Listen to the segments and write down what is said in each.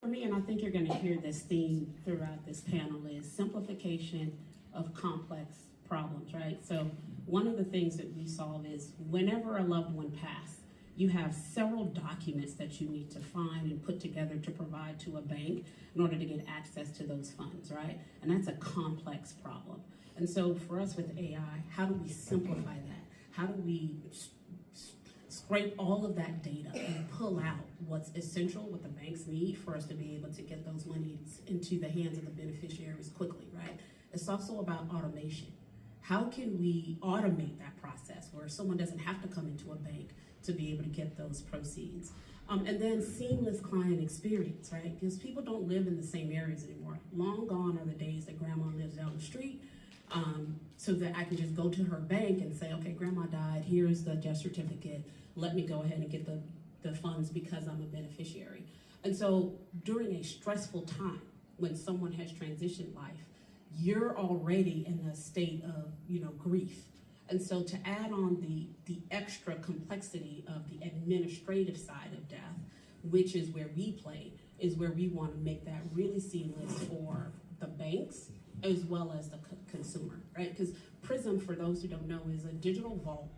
For me, and I think you're going to hear this theme throughout this panel, is simplification of complex problems, right? So one of the things that we solve is whenever a loved one passes, you have several documents that you need to find and put together to provide to a bank in order to get access to those funds, right? And that's a complex problem. And so for us with AI, how do we simplify that? How do we scrape all of that data and pull out what's essential, what the banks need for us to be able to get those monies into the hands of the beneficiaries quickly, right? It's also about automation. How can we automate that process where someone doesn't have to come into a bank to be able to get those proceeds? And then seamless client experience, right? Because people don't live in the same areas anymore. Long gone are the days that grandma lives down the street, so that I can just go to her bank and say, okay, grandma died, here's the death certificate, let me go ahead and get the funds because I'm a beneficiary. And so during a stressful time, when someone has transitioned life, you're already in a state of, grief. And so to add on the extra complexity of the administrative side of death, which is where we play, is where we want to make that really seamless for the banks as well as the consumer, right? Because Prism, for those who don't know, is a digital vault,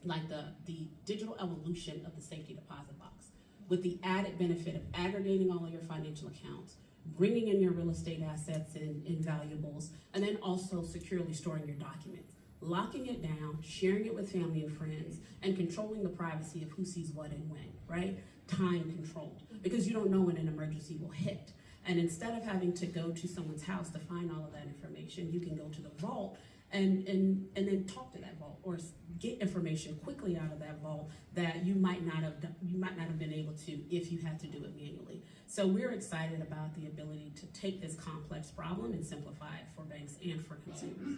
like the digital evolution of the safety deposit box, with the added benefit of aggregating all of your financial accounts, bringing in your real estate assets and valuables, and then also securely storing your documents, locking it down, sharing it with family and friends, and controlling the privacy of who sees what and when, right? Time controlled, because you don't know when an emergency will hit. And instead of having to go to someone's house to find all of that information, you can go to the vault and then talk to that vault or get information quickly out of that vault that you might not have been able to if you had to do it manually. So we're excited about the ability to take this complex problem and simplify it for banks and for consumers.